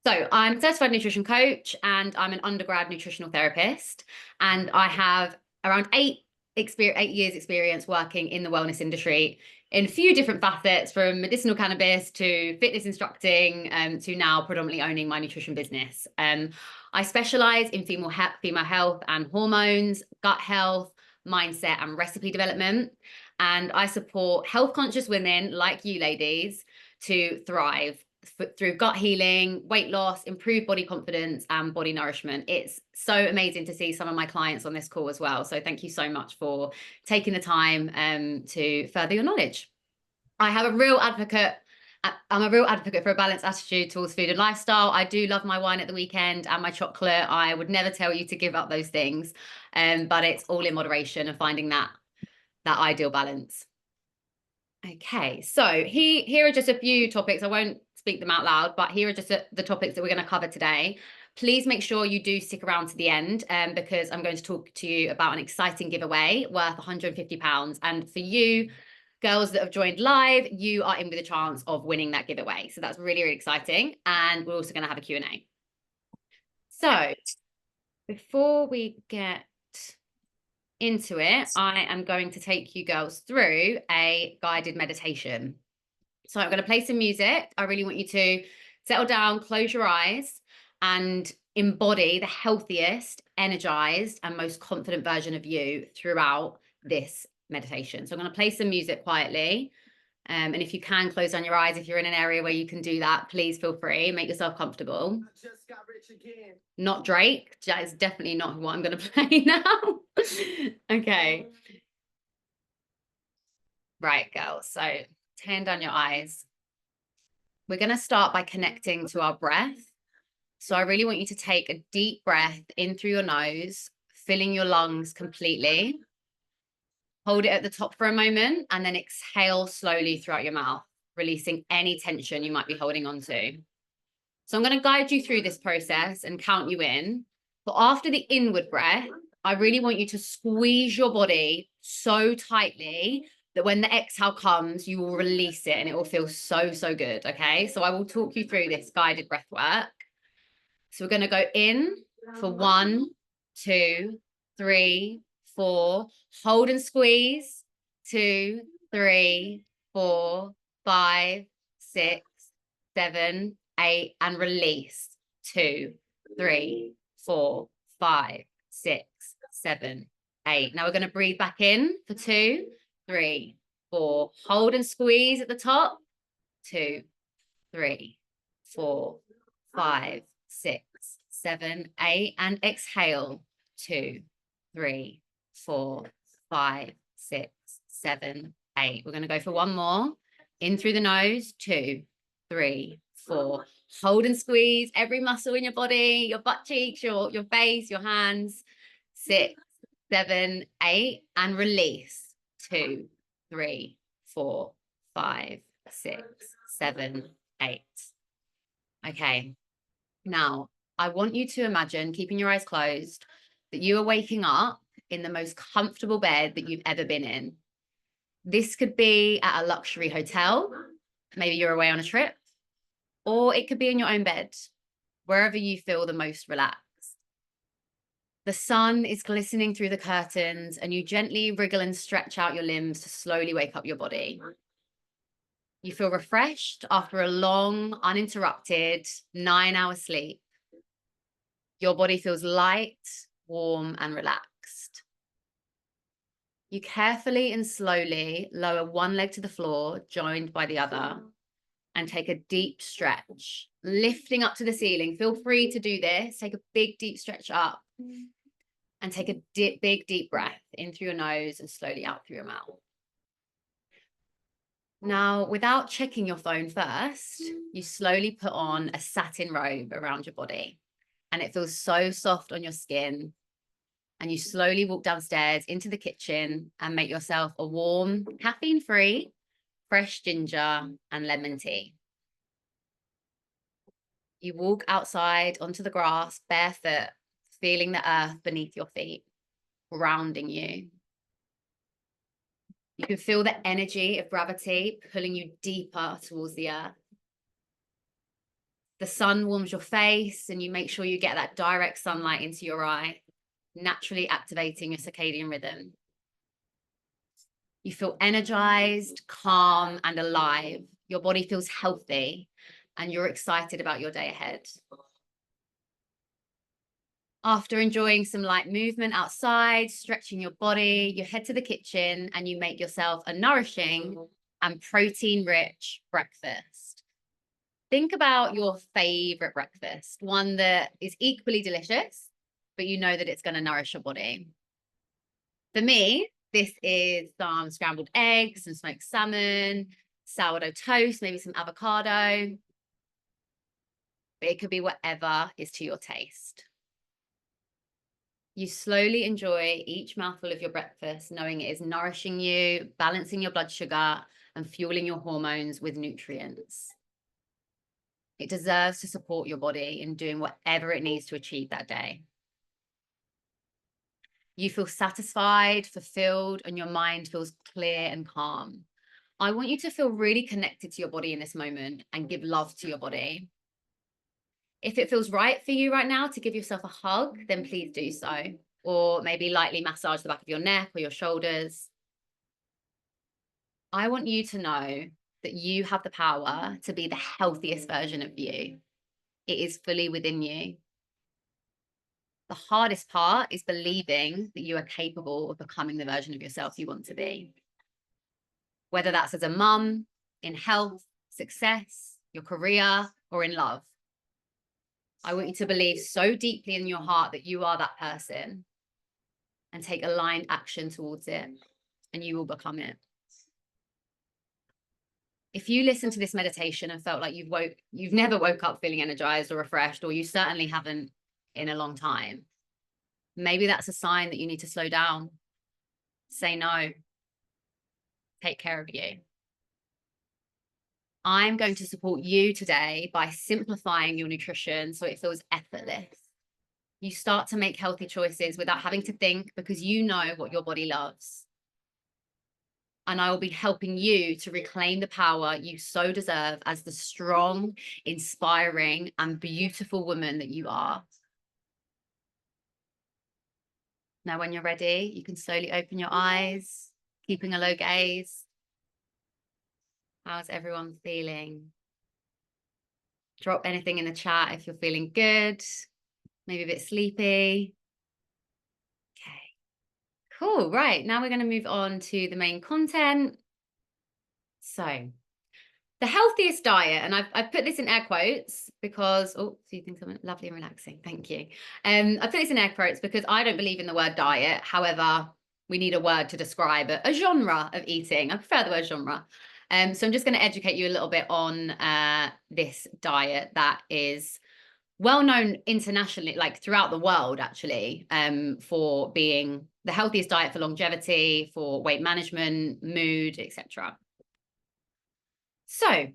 So I'm a certified nutrition coach and I'm an undergrad nutritional therapist. And I have around 8 years experience working in the wellness industry in a few different facets, from medicinal cannabis to fitness instructing, to now predominantly owning my nutrition business. I specialize in female health and hormones, gut health, mindset and recipe development. And I support health conscious women like you ladies to thrive through gut healing, weight loss, improved body confidence, and body nourishment. It's so amazing to see some of my clients on this call as well. So thank you so much for taking the time to further your knowledge. I'm a real advocate for a balanced attitude towards food and lifestyle. I do love my wine at the weekend and my chocolate. I would never tell you to give up those things, but it's all in moderation and finding that ideal balance. Okay, so here are just a few topics. I won't speak them out loud, but here are just the topics that we're going to cover today. Please make sure you do stick around to the end, because I'm going to talk to you about an exciting giveaway worth £150. And for you girls that have joined live, you are in with a chance of winning that giveaway. So that's really, really exciting. And we're also going to have a Q&A. So before we get into it, I am going to take you girls through a guided meditation. So I'm going to play some music. I really want you to settle down, close your eyes, and embody the healthiest, energized, and most confident version of you throughout this meditation. So I'm going to play some music quietly. And if you can close down your eyes, if you're in an area where you can do that, please feel free, make yourself comfortable. Not Drake. That is definitely not what I'm going to play now. Okay. Right, girls. So turn down your eyes. We're going to start by connecting to our breath. So I really want you to take a deep breath in through your nose, filling your lungs completely. Hold it at the top for a moment and then exhale slowly throughout your mouth, releasing any tension you might be holding on to. So I'm going to guide you through this process and count you in. But after the inward breath, I really want you to squeeze your body so tightly that when the exhale comes, you will release it and it will feel so, so good. Okay. So I will talk you through this guided breath work. So we're going to go in for 1, 2, 3, 4. Hold and squeeze. 2, 3, 4, 5, 6, 7, 8, and release. 2, 3, 4, 5, 6, 7, 8. Now we're going to breathe back in for 2, 3, 4. Hold and squeeze at the top. 2, 3, 4, 5, 6, 7, 8, and exhale. 2, 3, 4, 5, 6, 7, 8. We're going to go for one more. In through the nose. 2, 3, 4. Hold and squeeze every muscle in your body, your butt cheeks, your face, your hands. 6, 7, 8, and release. 2, 3, 4, 5, 6, 7, 8. Okay. Now, I want you to imagine, keeping your eyes closed, that you are waking up in the most comfortable bed that you've ever been in. This could be at a luxury hotel. Maybe you're away on a trip, or it could be in your own bed, wherever you feel the most relaxed. The sun is glistening through the curtains and you gently wriggle and stretch out your limbs to slowly wake up your body. You feel refreshed after a long, uninterrupted 9-hour sleep. Your body feels light, warm, and relaxed. You carefully and slowly lower one leg to the floor, joined by the other, and take a deep stretch, lifting up to the ceiling. Feel free to do this. Take a big, deep stretch up and take a big, deep breath in through your nose and slowly out through your mouth. Now, without checking your phone first, you slowly put on a satin robe around your body, and it feels so soft on your skin. And you slowly walk downstairs into the kitchen and make yourself a warm, caffeine-free, fresh ginger and lemon tea. You walk outside onto the grass, barefoot, feeling the earth beneath your feet, grounding you. You can feel the energy of gravity pulling you deeper towards the earth. The sun warms your face and you make sure you get that direct sunlight into your eye, naturally activating your circadian rhythm. You feel energized, calm, and alive. Your body feels healthy and you're excited about your day ahead. After enjoying some light movement outside, stretching your body, you head to the kitchen and you make yourself a nourishing and protein-rich breakfast. Think about your favorite breakfast, one that is equally delicious, but you know that it's going to nourish your body. For me, this is some scrambled eggs, some smoked salmon, sourdough toast, maybe some avocado. But it could be whatever is to your taste. You slowly enjoy each mouthful of your breakfast, knowing it is nourishing you, balancing your blood sugar, and fueling your hormones with nutrients. It deserves to support your body in doing whatever it needs to achieve that day. You feel satisfied, fulfilled, and your mind feels clear and calm. I want you to feel really connected to your body in this moment and give love to your body. If it feels right for you right now to give yourself a hug, then please do so. Or maybe lightly massage the back of your neck or your shoulders. I want you to know that you have the power to be the healthiest version of you. It is fully within you. The hardest part is believing that you are capable of becoming the version of yourself you want to be. Whether that's as a mum, in health, success, your career, or in love. I want you to believe so deeply in your heart that you are that person and take aligned action towards it, and you will become it. If you listen to this meditation and felt like you've never woke up feeling energized or refreshed, or you certainly haven't in a long time, maybe that's a sign that you need to slow down, say no, take care of you. I'm going to support you today by simplifying your nutrition so it feels effortless. You start to make healthy choices without having to think, because you know what your body loves. And I will be helping you to reclaim the power you so deserve as the strong, inspiring, and beautiful woman that you are. Now, when you're ready, you can slowly open your eyes, keeping a low gaze. How's everyone feeling? Drop anything in the chat if you're feeling good, maybe a bit sleepy. Okay, cool. Right, now we're going to move on to the main content. So, the healthiest diet, and I've put this in air quotes because, oh, so you think something lovely and relaxing. Thank you. I put this in air quotes because I don't believe in the word diet. However, we need a word to describe a genre of eating. I prefer the word genre. So I'm just going to educate you a little bit on this diet that is well known internationally, like throughout the world, actually, for being the healthiest diet for longevity, for weight management, mood, etc. So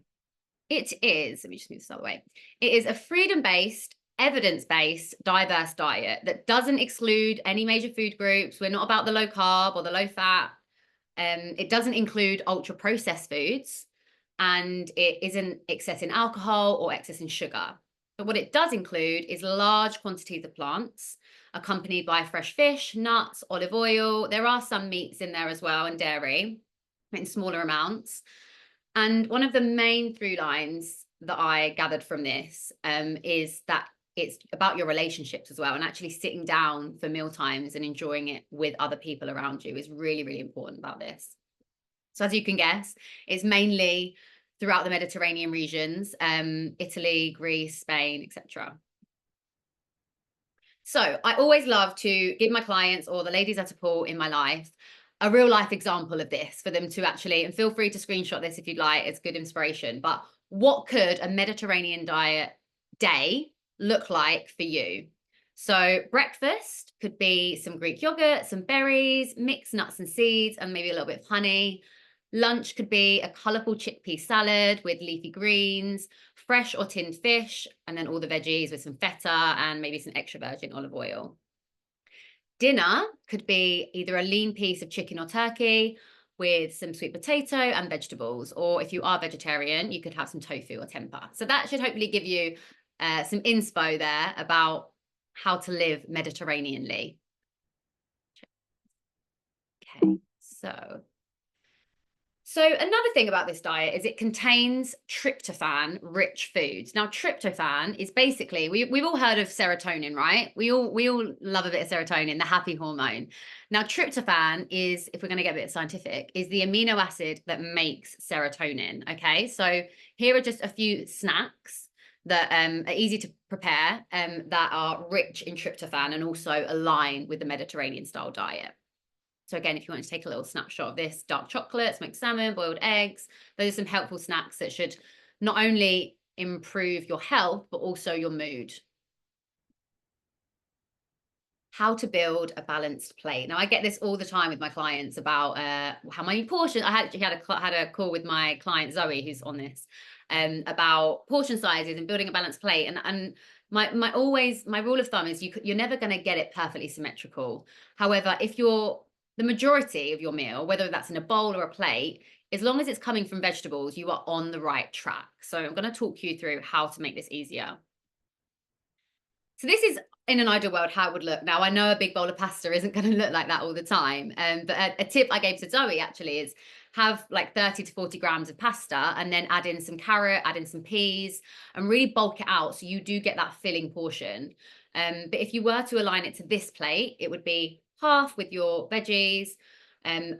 it is, let me just move this other way. It is a freedom-based, evidence-based, diverse diet that doesn't exclude any major food groups. We're not about the low carb or the low fat. It doesn't include ultra processed foods, and it isn't excess in alcohol or excess in sugar. But what it does include is large quantities of plants, accompanied by fresh fish, nuts, olive oil. There are some meats in there as well, and dairy in smaller amounts. And one of the main through lines that I gathered from this is that it's about your relationships as well, and actually sitting down for meal times and enjoying it with other people around you is really, really important about this. So as you can guess, it's mainly throughout the Mediterranean regions, Italy, Greece, Spain, etc. So I always love to give my clients or the ladies I support in my life a real life example of this for them to actually, and feel free to screenshot this if you'd like, it's good inspiration. But what could a Mediterranean diet day look like for you? So breakfast could be some Greek yogurt, some berries, mixed nuts and seeds, and maybe a little bit of honey. Lunch could be a colorful chickpea salad with leafy greens, fresh or tinned fish, and then all the veggies with some feta and maybe some extra virgin olive oil. Dinner could be either a lean piece of chicken or turkey, with some sweet potato and vegetables. Or if you are vegetarian, you could have some tofu or tempeh. So that should hopefully give you some inspo there about how to live Mediterraneanly. Okay, so another thing about this diet is it contains tryptophan-rich foods. Now, tryptophan is basically, we've all heard of serotonin, right? We all love a bit of serotonin, the happy hormone. Now, tryptophan is, if we're going to get a bit scientific, is the amino acid that makes serotonin. Okay, so here are just a few snacks that are easy to prepare, that are rich in tryptophan and also align with the Mediterranean style diet. So again, if you want to take a little snapshot of this, dark chocolate, smoked salmon, boiled eggs, those are some helpful snacks that should not only improve your health, but also your mood. How to build a balanced plate. Now, I get this all the time with my clients about how many portions. I actually had a call with my client Zoe, who's on this, about portion sizes and building a balanced plate. And my rule of thumb is you're never going to get it perfectly symmetrical. However, if the majority of your meal, whether that's in a bowl or a plate, as long as it's coming from vegetables, you are on the right track. So I'm going to talk you through how to make this easier. So this is, in an ideal world, how it would look. Now, I know a big bowl of pasta isn't going to look like that all the time. But a tip I gave to Zoe actually is have like 30 to 40 grams of pasta and then add in some carrot, add in some peas, and really bulk it out so you do get that filling portion. But if you were to align it to this plate, it would be half with your veggies,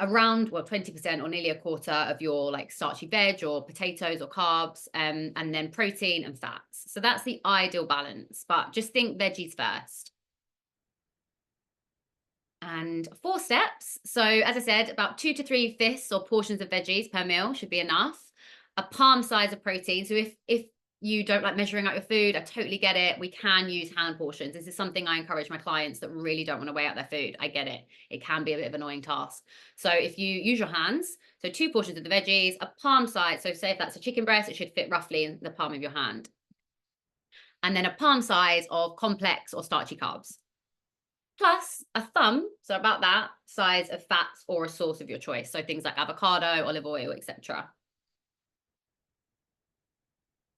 around 20% or nearly a quarter of your like starchy veg or potatoes or carbs, and then protein and fats. So that's the ideal balance, but just think veggies first. And 4 steps. So as I said, about 2 to 3 fists or portions of veggies per meal should be enough. A palm size of protein. So if you don't like measuring out your food, I totally get it. We can use hand portions. This is something I encourage my clients that really don't want to weigh out their food. I get it. It can be a bit of an annoying task. So if you use your hands, so 2 portions of the veggies, a palm size. So say if that's a chicken breast, it should fit roughly in the palm of your hand. And then a palm size of complex or starchy carbs, plus a thumb, so about that size of fats or a sauce of your choice. So things like avocado, olive oil, etc.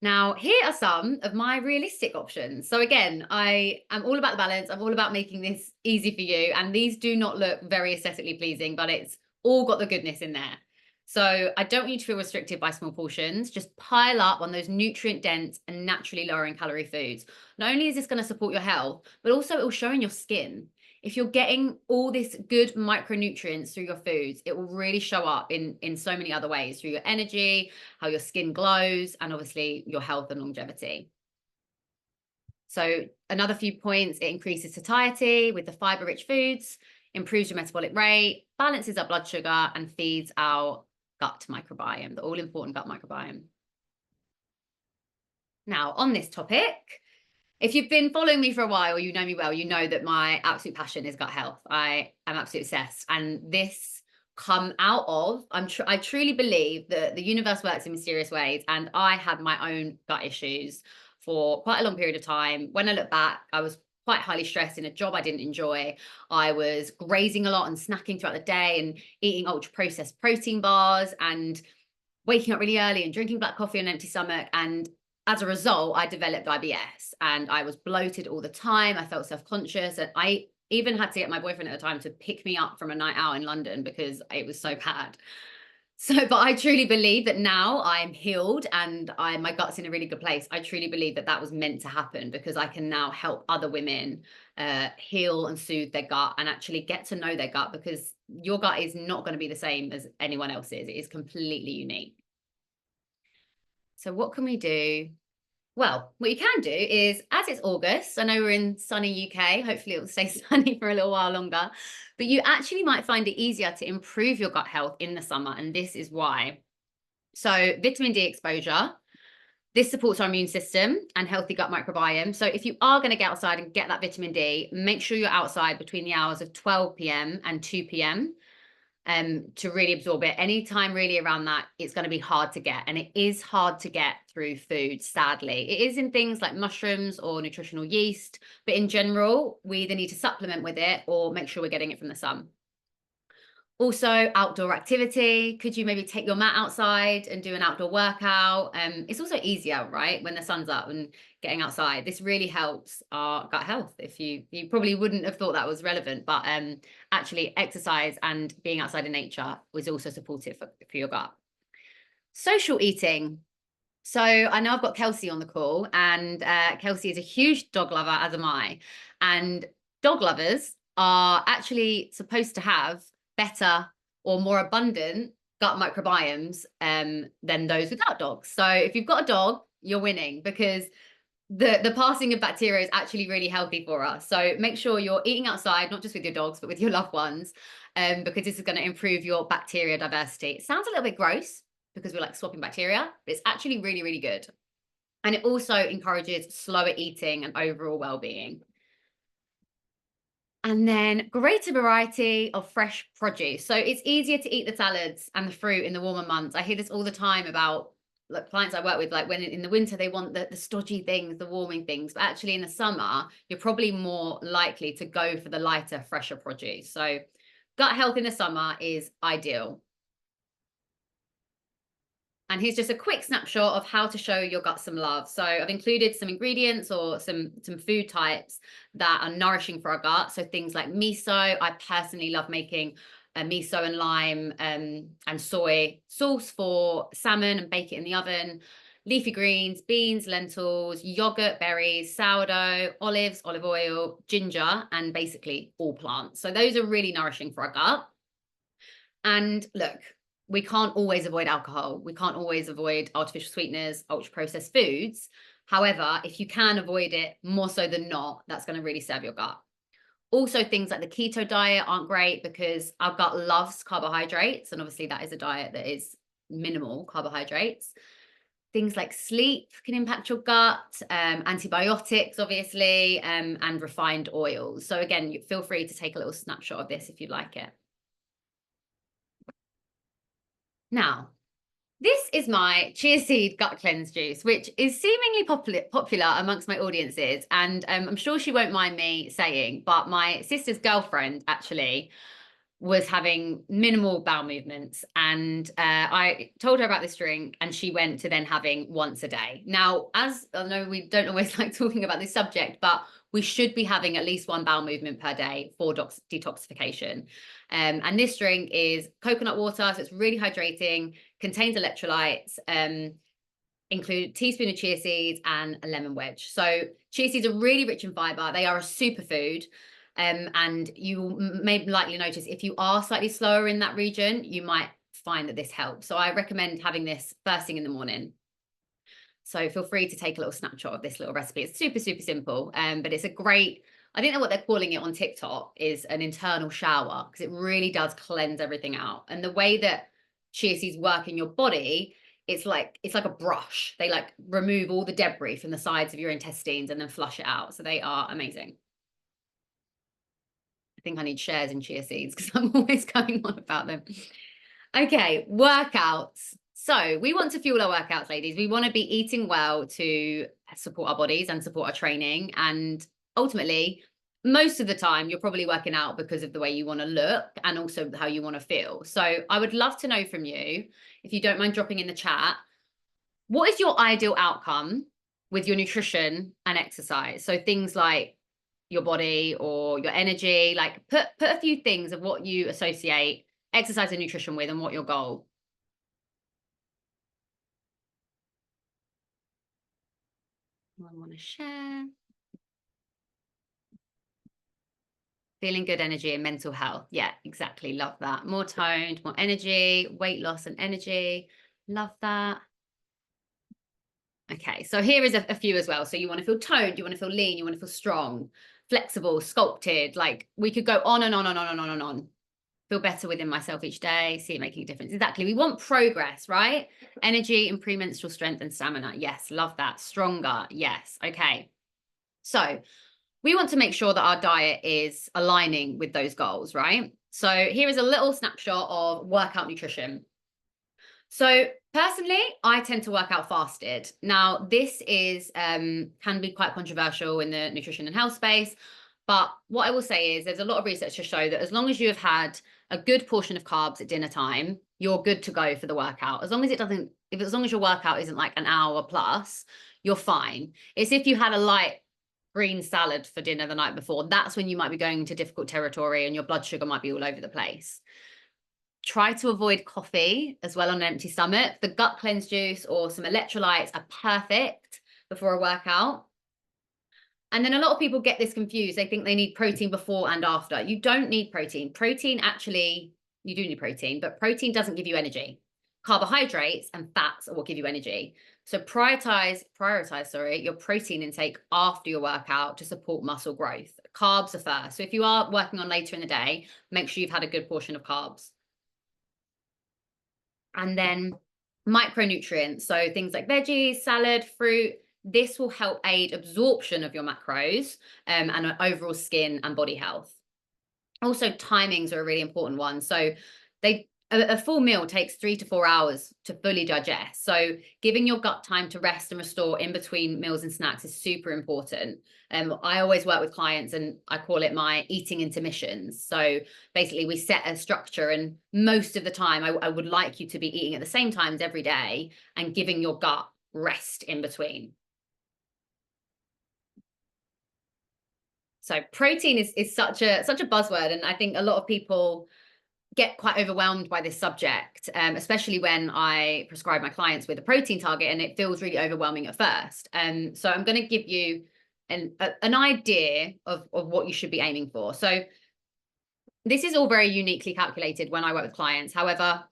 Now, here are some of my realistic options. So again, I am all about the balance. I'm all about making this easy for you. And these do not look very aesthetically pleasing, but it's all got the goodness in there. So I don't want you to feel restricted by small portions. Just pile up on those nutrient dense and naturally lowering calorie foods. Not only is this going to support your health, but also it will show in your skin. If you're getting all this good micronutrients through your foods, it will really show up in so many other ways, through your energy, how your skin glows, and obviously your health and longevity. So another few points, it increases satiety with the fiber-rich foods, improves your metabolic rate, balances our blood sugar, and feeds our gut microbiome, the all-important gut microbiome. Now, on this topic, if you've been following me for a while, you know me well, you know that my absolute passion is gut health. I am absolutely obsessed. And this come out of, I truly believe that the universe works in mysterious ways. And I had my own gut issues for quite a long period of time. When I look back, I was quite highly stressed in a job I didn't enjoy. I was grazing a lot and snacking throughout the day and eating ultra processed protein bars and waking up really early and drinking black coffee on an empty stomach. And as a result, I developed IBS and I was bloated all the time. I felt self-conscious, and I even had to get my boyfriend at the time to pick me up from a night out in London because it was so bad. So, but I truly believe that now I'm healed and my gut's in a really good place. I truly believe that that was meant to happen because I can now help other women heal and soothe their gut and actually get to know their gut, because your gut is not going to be the same as anyone else's. It is completely unique. So what can we do? Well, what you can do is, as it's August, I know we're in sunny UK, hopefully it will stay sunny for a little while longer, but you actually might find it easier to improve your gut health in the summer, and this is why. So vitamin D exposure, this supports our immune system and healthy gut microbiome. So if you are going to get outside and get that vitamin D, make sure you're outside between the hours of 12 p.m. and 2 p.m. To really absorb it. Anytime really around that, it's going to be hard to get. And it is hard to get through food, sadly. It is in things like mushrooms or nutritional yeast, but in general, we either need to supplement with it or make sure we're getting it from the sun. Also, outdoor activity. Could you maybe take your mat outside and do an outdoor workout? It's also easier, right, when the sun's up and getting outside. This really helps our gut health. If you probably wouldn't have thought that was relevant, but actually exercise and being outside in nature was also supportive for your gut. Social eating. So I know I've got Kelsey on the call, and Kelsey is a huge dog lover, as am I. And dog lovers are actually supposed to have better or more abundant gut microbiomes than those without dogs. So if you've got a dog, you're winning, because the passing of bacteria is actually really healthy for us. So make sure you're eating outside, not just with your dogs, but with your loved ones, because this is going to improve your bacteria diversity. It sounds a little bit gross, because we're like swapping bacteria, but it's actually really, really good. And it also encourages slower eating and overall well-being. And then greater variety of fresh produce. So it's easier to eat the salads and the fruit in the warmer months. I hear this all the time about clients I work with, like when in the winter they want the stodgy things, the warming things, but actually in the summer, you're probably more likely to go for the lighter, fresher produce. So gut health in the summer is ideal. And here's just a quick snapshot of how to show your gut some love. So I've included some ingredients or some food types that are nourishing for our gut. So things like miso. I personally love making a miso and lime and soy sauce for salmon and bake it in the oven. Leafy greens, beans, lentils, yogurt, berries, sourdough, olives, olive oil, ginger, and basically all plants. So those are really nourishing for our gut. And look, we can't always avoid alcohol. We can't always avoid artificial sweeteners, ultra processed foods. However, if you can avoid it more so than not, that's going to really serve your gut. Also, things like the keto diet aren't great because our gut loves carbohydrates. And obviously that is a diet that is minimal carbohydrates. Things like sleep can impact your gut, antibiotics, obviously, and refined oils. So again, feel free to take a little snapshot of this if you'd like it. Now, this is my chia seed gut cleanse juice, which is seemingly popular amongst my audiences. And I'm sure she won't mind me saying, but my sister's girlfriend actually was having minimal bowel movements. And I told her about this drink, and she went to then having once a day. Now, as I know, we don't always like talking about this subject, but we should be having at least one bowel movement per day for detoxification. And this drink is coconut water, so it's really hydrating, contains electrolytes, include a teaspoon of chia seeds and a lemon wedge. So chia seeds are really rich in fiber. They are a superfood. And you may likely notice if you are slightly slower in that region, you might find that this helps. So I recommend having this first thing in the morning. So feel free to take a little snapshot of this little recipe. It's super, super simple, but it's a great, I think that what they're calling it on TikTok is an internal shower, because it really does cleanse everything out. And the way that chia seeds work in your body, it's like a brush. They like remove all the debris from the sides of your intestines and then flush it out. So they are amazing. I think I need shares in chia seeds because I'm always going on about them. Okay, workouts. So we want to fuel our workouts, ladies. We want to be eating well to support our bodies and support our training. And ultimately, most of the time, you're probably working out because of the way you want to look and also how you want to feel. So I would love to know from you, if you don't mind dropping in the chat, what is your ideal outcome with your nutrition and exercise? So things like your body or your energy, like put a few things of what you associate exercise and nutrition with and what your goal. I want to share. Feeling good energy and mental health. Yeah, exactly. Love that. More toned, more energy, weight loss and energy. Love that. Okay, so here is a few as well. So you want to feel toned, you want to feel lean, you want to feel strong, flexible, sculpted. Like we could go on and on and on and on and on. Feel better within myself each day, see it making a difference. Exactly. We want progress, right? Energy and premenstrual strength and stamina. Yes, love that. Stronger. Yes. Okay. So we want to make sure that our diet is aligning with those goals, right? So here is a little snapshot of workout nutrition. So personally, I tend to work out fasted. Now, this is can be quite controversial in the nutrition and health space. But what I will say is there's a lot of research to show that as long as you have had a good portion of carbs at dinner time, you're good to go for the workout. As long as your workout isn't like an hour plus, you're fine. It's if you had a light green salad for dinner the night before, that's when you might be going into difficult territory and your blood sugar might be all over the place. Try to avoid coffee as well on an empty stomach. The gut cleanse juice or some electrolytes are perfect before a workout. And then a lot of people get this confused. They think they need protein before and after. You don't need protein. Protein actually, you do need protein, but protein doesn't give you energy. Carbohydrates and fats are what give you energy. So prioritize your protein intake after your workout to support muscle growth. Carbs are first. So if you are working on later in the day, make sure you've had a good portion of carbs. And then micronutrients. So things like veggies, salad, fruit. This will help aid absorption of your macros and overall skin and body health. Also, timings are a really important one. So a full meal takes 3 to 4 hours to fully digest. So giving your gut time to rest and restore in between meals and snacks is super important. I always work with clients and I call it my eating intermissions. So basically we set a structure, and most of the time I would like you to be eating at the same times every day and giving your gut rest in between. So protein is such a buzzword, and I think a lot of people get quite overwhelmed by this subject, especially when I prescribe my clients with a protein target, and it feels really overwhelming at first. So I'm going to give you an idea of what you should be aiming for. So this is all very uniquely calculated when I work with clients. However,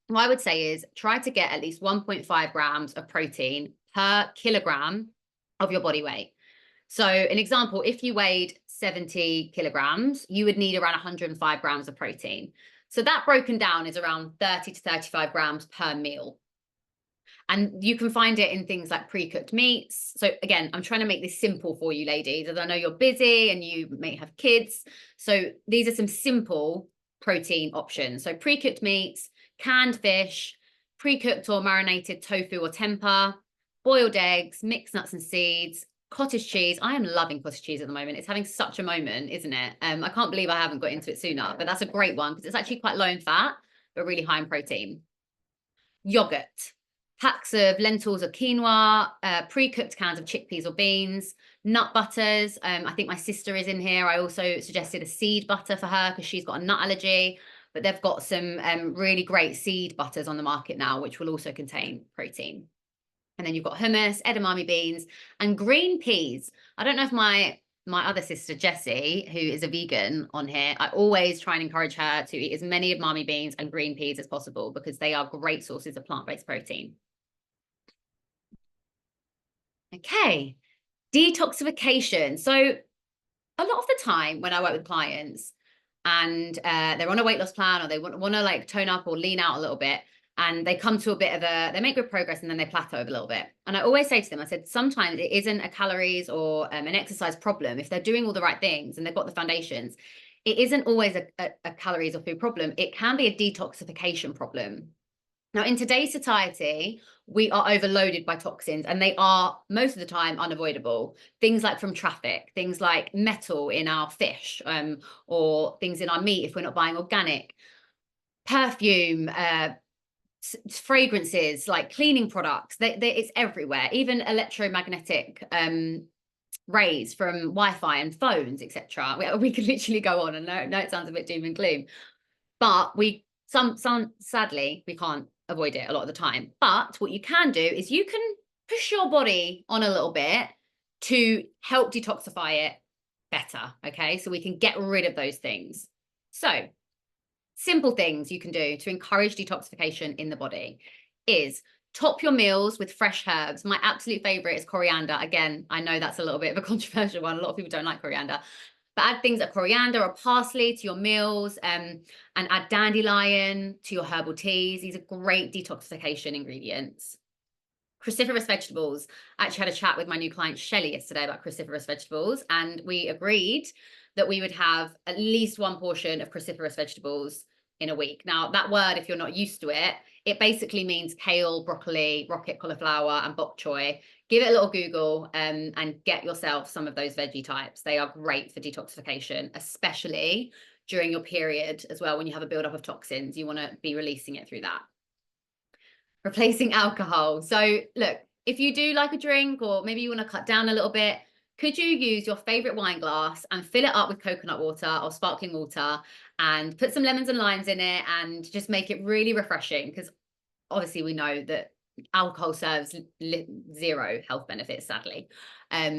what I would say is try to get at least 1.5 grams of protein per kilogram of your body weight. So an example, if you weighed 70 kilograms, you would need around 105 grams of protein. So that broken down is around 30 to 35 grams per meal. And you can find it in things like pre-cooked meats. So again, I'm trying to make this simple for you ladies, as I know you're busy and you may have kids. So these are some simple protein options. So pre-cooked meats, canned fish, pre-cooked or marinated tofu or tempeh, boiled eggs, mixed nuts and seeds, cottage cheese. I am loving cottage cheese at the moment. It's having such a moment, isn't it? I can't believe I haven't got into it sooner, but that's a great one because it's actually quite low in fat, but really high in protein. Yogurt, packs of lentils or quinoa, pre-cooked cans of chickpeas or beans, nut butters. I think my sister is in here. I also suggested a seed butter for her because she's got a nut allergy, but they've got some really great seed butters on the market now, which will also contain protein. And then you've got hummus, edamame beans, and green peas. I don't know if my other sister, Jessie, who is a vegan on here, I always try and encourage her to eat as many edamame beans and green peas as possible because they are great sources of plant-based protein. Okay, detoxification. So a lot of the time when I work with clients and they're on a weight loss plan or they want to like tone up or lean out a little bit, and they come to a bit of they make good progress and then they plateau a little bit. And I always say to them, I said, sometimes it isn't a calories or an exercise problem. If they're doing all the right things and they've got the foundations, it isn't always a calories or food problem. It can be a detoxification problem. Now, in today's society, we are overloaded by toxins and they are most of the time unavoidable. Things like from traffic, things like metal in our fish or things in our meat if we're not buying organic, perfume, fragrances, like cleaning products, it's everywhere. Even electromagnetic rays from Wi-Fi and phones, etc. We could literally go on, and no, it sounds a bit doom and gloom, but sadly we can't avoid it a lot of the time. But what you can do is you can push your body on a little bit to help detoxify it better. Okay, so we can get rid of those things. So simple things you can do to encourage detoxification in the body is top your meals with fresh herbs. My absolute favorite is coriander. Again, I know that's a little bit of a controversial one. A lot of people don't like coriander, but add things like coriander or parsley to your meals and add dandelion to your herbal teas. These are great detoxification ingredients. Cruciferous vegetables. I actually had a chat with my new client Shelley yesterday about cruciferous vegetables, and we agreed that we would have at least one portion of cruciferous vegetables in a week. Now, that word, if you're not used to it, it basically means kale, broccoli, rocket cauliflower, and bok choy. Give it a little Google and get yourself some of those veggie types. They are great for detoxification, especially during your period as well. When you have a buildup of toxins, you want to be releasing it through that. Replacing alcohol. So look, if you do like a drink, or maybe you want to cut down a little bit, could you use your favorite wine glass and fill it up with coconut water or sparkling water and put some lemons and limes in it and just make it really refreshing? Because obviously we know that alcohol serves zero health benefits, sadly.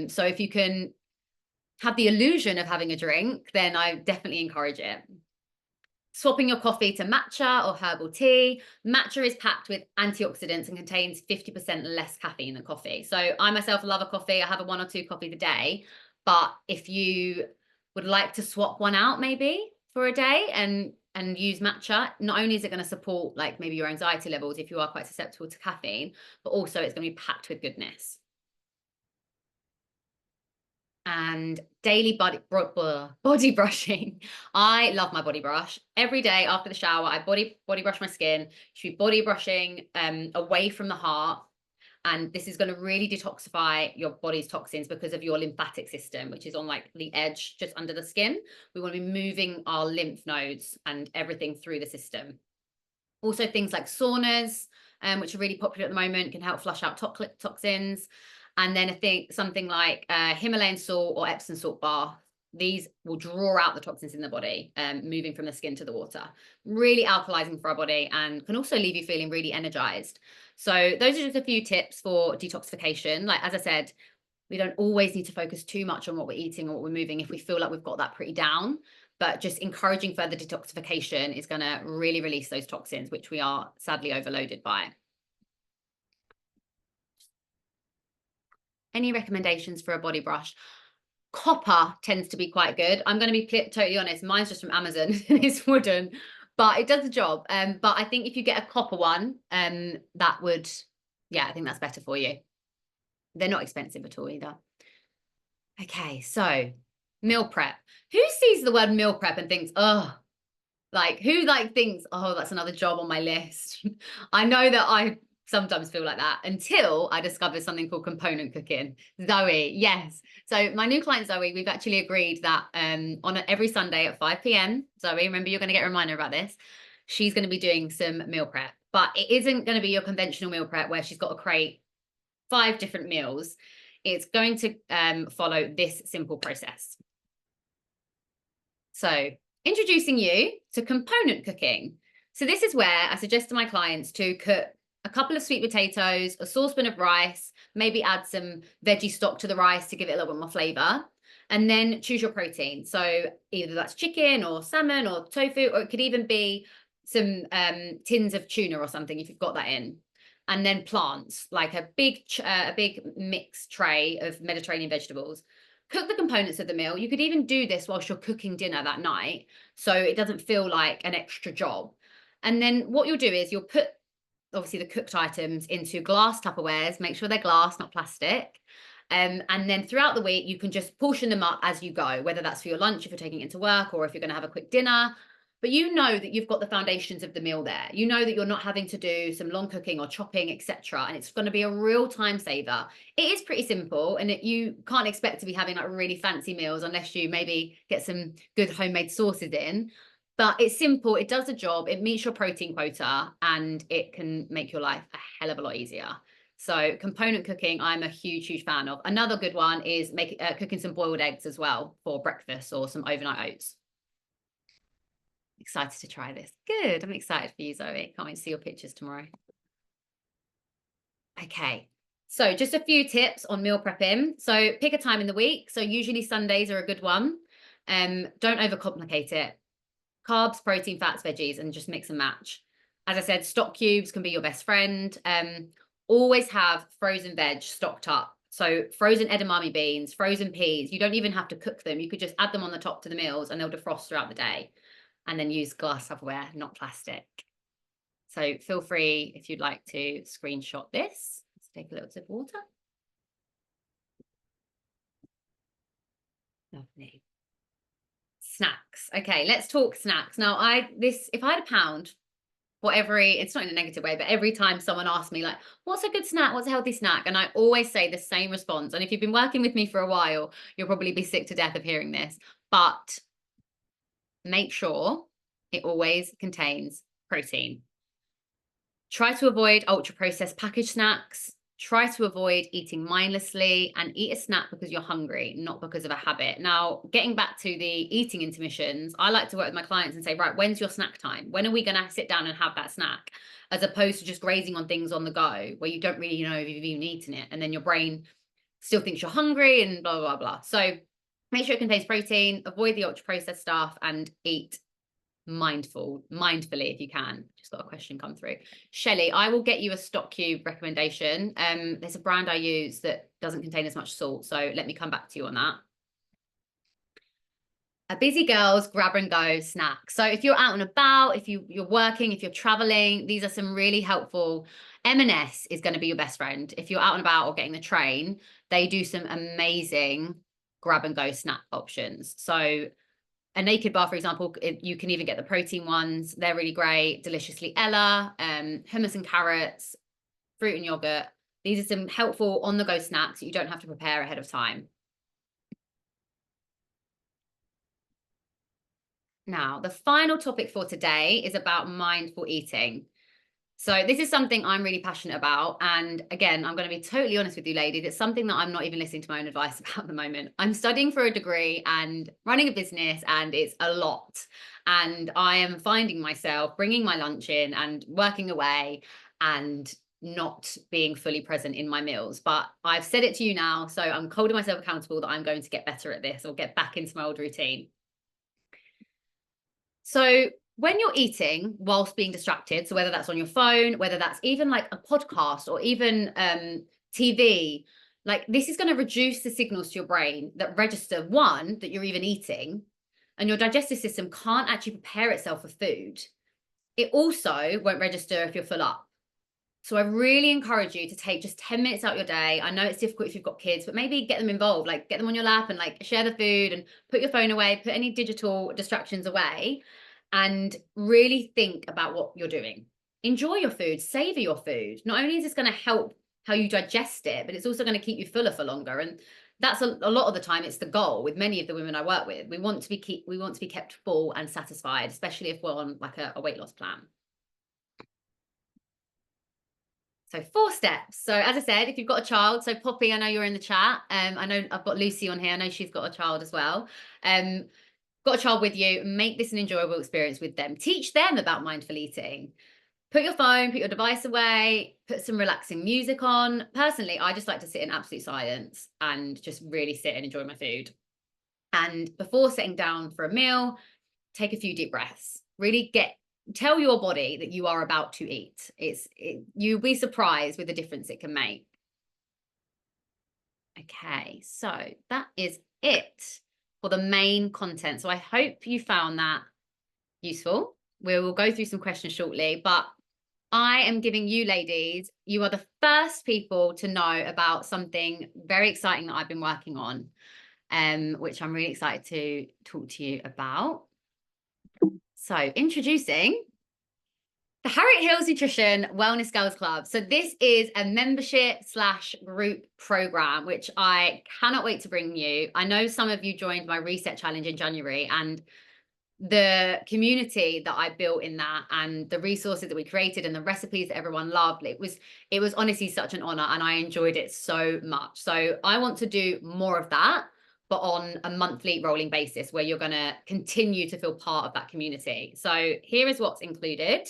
So if you can have the illusion of having a drink, then I definitely encourage it. Swapping your coffee to matcha or herbal tea. Matcha is packed with antioxidants and contains 50% less caffeine than coffee. So I myself love a coffee. I have a 1 or 2 coffees a day. But if you would like to swap one out maybe for a day and use matcha, not only is it going to support like maybe your anxiety levels if you are quite susceptible to caffeine, but also it's going to be packed with goodness. And daily body brushing. I love my body brush. Every day after the shower, I body brush my skin. You should be body brushing away from the heart. And this is going to really detoxify your body's toxins because of your lymphatic system, which is on like the edge just under the skin. We want to be moving our lymph nodes and everything through the system. Also things like saunas, which are really popular at the moment, can help flush out toxins. And then I think something like Himalayan salt or Epsom salt bath, these will draw out the toxins in the body, moving from the skin to the water. Really alkalizing for our body and can also leave you feeling really energized. So those are just a few tips for detoxification. Like, as I said, we don't always need to focus too much on what we're eating or what we're moving if we feel like we've got that pretty down. But just encouraging further detoxification is going to really release those toxins, which we are sadly overloaded by. Any recommendations for a body brush? Copper tends to be quite good. I'm going to be totally honest. Mine's just from Amazon. It's wooden, but it does the job. But I think if you get a copper one, that would, yeah, I think that's better for you. They're not expensive at all either. Okay, so meal prep. Who sees the word meal prep and thinks, oh, like who like thinks, oh, that's another job on my list? I know that I sometimes feel like that until I discovered something called component cooking. Zoe, yes. So my new client, Zoe, we've actually agreed that on every Sunday at 5 p.m. Zoe, remember you're going to get a reminder about this. She's going to be doing some meal prep, but it isn't going to be your conventional meal prep where she's got to create 5 different meals. It's going to follow this simple process. So introducing you to component cooking. So this is where I suggest to my clients to cook a couple of sweet potatoes, a saucepan of rice, maybe add some veggie stock to the rice to give it a little bit more flavor, and then choose your protein. So either that's chicken or salmon or tofu, or it could even be some tins of tuna or something if you've got that in. And then plants, like a big mixed tray of Mediterranean vegetables. Cook the components of the meal. You could even do this whilst you're cooking dinner that night, so it doesn't feel like an extra job. And then what you'll do is you'll put obviously the cooked items into glass Tupperwares. Make sure they're glass, not plastic. And then throughout the week, you can just portion them up as you go, whether that's for your lunch, if you're taking it to work, or if you're going to have a quick dinner. But you know that you've got the foundations of the meal there. You know that you're not having to do some long cooking or chopping, etc. And it's going to be a real time saver. It is pretty simple, and you can't expect to be having like really fancy meals unless you maybe get some good homemade sauces in. But it's simple, it does the job, it meets your protein quota, and it can make your life a hell of a lot easier. So component cooking, I'm a huge fan of. Another good one is cooking some boiled eggs as well for breakfast, or some overnight oats. Excited to try this. Good, I'm excited for you, Zoe. Can't wait to see your pictures tomorrow. Okay, so just a few tips on meal prepping. So pick a time in the week. So usually Sundays are a good one. Don't overcomplicate it. Carbs, protein, fats, veggies, and just mix and match. As I said, stock cubes can be your best friend. Always have frozen veg stocked up. So frozen edamame beans, frozen peas. You don't even have to cook them. You could just add them on the top to the meals and they'll defrost throughout the day. And then use glass Tupperware, not plastic. So feel free, if you'd like to screenshot this. Let's take a little sip of water. Lovely. Snacks. Okay, let's talk snacks. Now, if I had a pound for it's not in a negative way, but every time someone asks me like, what's a good snack? What's a healthy snack? And I always say the same response. And if you've been working with me for a while, you'll probably be sick to death of hearing this. But make sure it always contains protein. Try to avoid ultra-processed packaged snacks. Try to avoid eating mindlessly, and eat a snack because you're hungry, not because of a habit. Now, getting back to the eating intermissions, I like to work with my clients and say, right, when's your snack time? When are we going to sit down and have that snack? As opposed to just grazing on things on the go where you don't really know if you've even eaten it. And then your brain still thinks you're hungry and blah, blah, blah. So make sure it contains protein, avoid the ultra-processed stuff, and eat mindfully if you can. Just got a question come through. Shelley, I will get you a stock cube recommendation. There's a brand I use that doesn't contain as much salt, so let me come back to you on that. A busy girl's grab and go snack. So if you're out and about, if you're working, if you're traveling, these are some really helpful. M&S is going to be your best friend. If you're out and about or getting the train, they do some amazing grab and go snack options. So a Naked bar, for example, you can even get the protein ones. They're really great. Deliciously Ella, hummus and carrots, fruit and yogurt. These are some helpful on-the-go snacks that you don't have to prepare ahead of time. Now, the final topic for today is about mindful eating. So this is something I'm really passionate about. And again, I'm going to be totally honest with you, ladies. It's something that I'm not even listening to my own advice about at the moment. I'm studying for a degree and running a business, and it's a lot. And I am finding myself bringing my lunch in and working away and not being fully present in my meals. But I've said it to you now, so I'm holding myself accountable that I'm going to get better at this or get back into my old routine. So when you're eating whilst being distracted, so whether that's on your phone, whether that's even like a podcast or even TV, like this is going to reduce the signals to your brain that register, one, that you're even eating, and your digestive system can't actually prepare itself for food. It also won't register if you're full up. So I really encourage you to take just 10 minutes out your day. I know it's difficult if you've got kids, but maybe get them involved, like get them on your lap and like share the food and put your phone away, put any digital distractions away, and really think about what you're doing. Enjoy your food, savor your food. Not only is this going to help how you digest it, but it's also going to keep you fuller for longer. And that's a lot of the time it's the goal with many of the women I work with. We want to be kept full and satisfied, especially if we're on like a weight loss plan. So 4 steps. So as I said, if you've got a child, so Poppy, I know you're in the chat. I know I've got Lucy on here. I know she's got a child as well. Got a child with you, make this an enjoyable experience with them. Teach them about mindful eating. Put your phone, put your device away, put some relaxing music on. Personally, I just like to sit in absolute silence and just really sit and enjoy my food. And before sitting down for a meal, take a few deep breaths. Really tell your body that you are about to eat. You'll be surprised with the difference it can make. Okay, so that is it for the main content. So I hope you found that useful. We will go through some questions shortly, but I am giving you ladies, you are the first people to know about something very exciting that I've been working on, which I'm really excited to talk to you about. So introducing the Harriet Hills Nutrition Wellness Girls Club. So this is a membership/group program, which I cannot wait to bring you. I know some of you joined my reset challenge in January, and the community that I built in that and the resources that we created and the recipes that everyone loved, it was honestly such an honor, and I enjoyed it so much. So I want to do more of that, but on a monthly rolling basis where you're going to continue to feel part of that community. So here is what's included.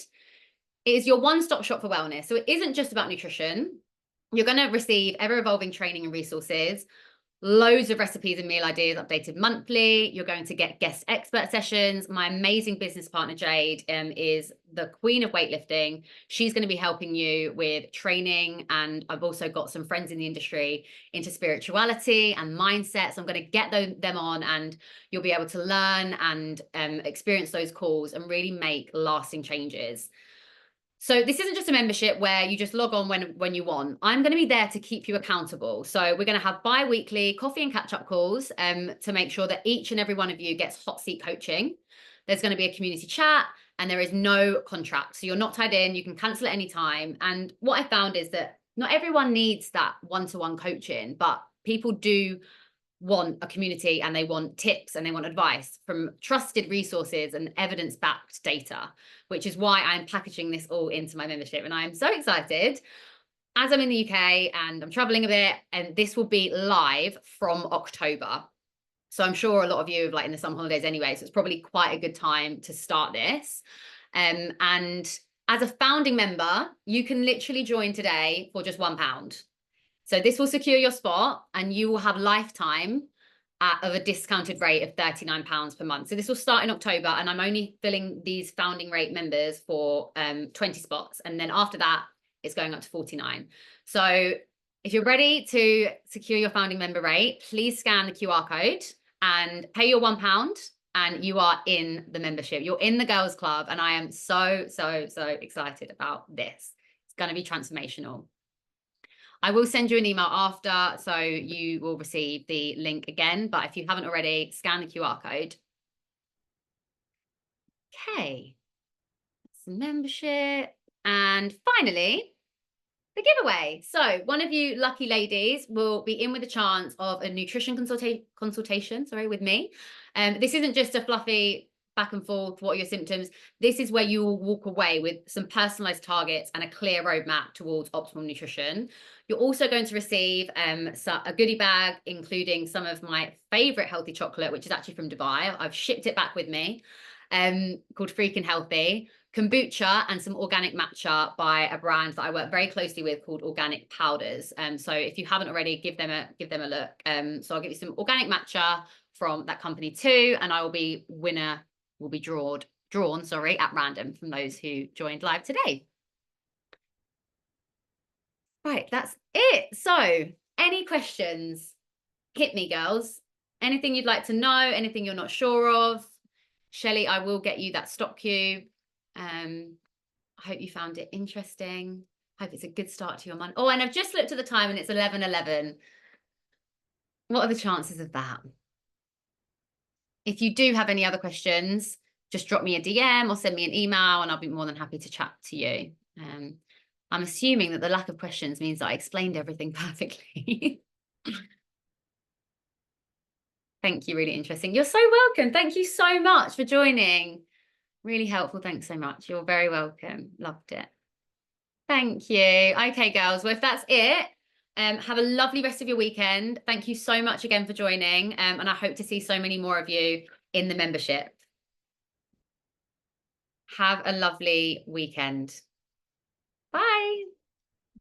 It is your one-stop shop for wellness. So it isn't just about nutrition. You're going to receive ever-evolving training and resources, loads of recipes and meal ideas updated monthly. You're going to get guest expert sessions. My amazing business partner, Jade, is the queen of weightlifting. She's going to be helping you with training. And I've also got some friends in the industry into spirituality and mindset. So I'm going to get them on, and you'll be able to learn and experience those calls and really make lasting changes. So this isn't just a membership where you just log on when you want. I'm going to be there to keep you accountable. So we're going to have bi-weekly coffee and catch-up calls to make sure that each and every one of you gets hot seat coaching. There's going to be a community chat, and there is no contract. So you're not tied in. You can cancel at any time. And what I found is that not everyone needs that one-to-one coaching, but people do want a community and they want tips and they want advice from trusted resources and evidence-backed data, which is why I'm packaging this all into my membership. And I'm so excited as I'm in the UK and I'm traveling a bit, and this will be live from October. So I'm sure a lot of you are like in the summer holidays anyway, so it's probably quite a good time to start this. And as a founding member, you can literally join today for just £1. So this will secure your spot and you will have lifetime of a discounted rate of £39 per month. So this will start in October, and I'm only filling these founding rate members for 20 spots. And then after that, it's going up to 49. So if you're ready to secure your founding member rate, please scan the QR code and pay your £1, and you are in the membership. You're in the girls club, and I am so, so, so excited about this. It's going to be transformational. I will send you an email after, so you will receive the link again. But if you haven't already, scan the QR code. Okay, that's membership. And finally, the giveaway. So one of you lucky ladies will be in with a chance of a nutrition consultation with me. This isn't just a fluffy back and forth, what are your symptoms? This is where you will walk away with some personalized targets and a clear roadmap towards optimal nutrition. You're also going to receive a goodie bag, including some of my favorite healthy chocolate, which is actually from Dubai. I've shipped it back with me, called Freaking Healthy, kombucha, and some organic matcha by a brand that I work very closely with called Organic Powders. So if you haven't already, give them a look. So I'll give you some organic matcha from that company too, and I will be drawn at random from those who joined live today. Right, that's it. So any questions? Hit me, girls. Anything you'd like to know? Anything you're not sure of? Shelley, I will get you that stock cube. I hope you found it interesting. Hope it's a good start to your month. Oh, and I've just looked at the time and it's 11:11. What are the chances of that? If you do have any other questions, just drop me a DM or send me an email and I'll be more than happy to chat to you. I'm assuming that the lack of questions means that I explained everything perfectly. Thank you, really interesting. You're so welcome. Thank you so much for joining. Really helpful. Thanks so much. You're very welcome. Loved it. Thank you. Okay, girls. Well, if that's it, have a lovely rest of your weekend. Thank you so much again for joining. And I hope to see so many more of you in the membership. Have a lovely weekend. Bye.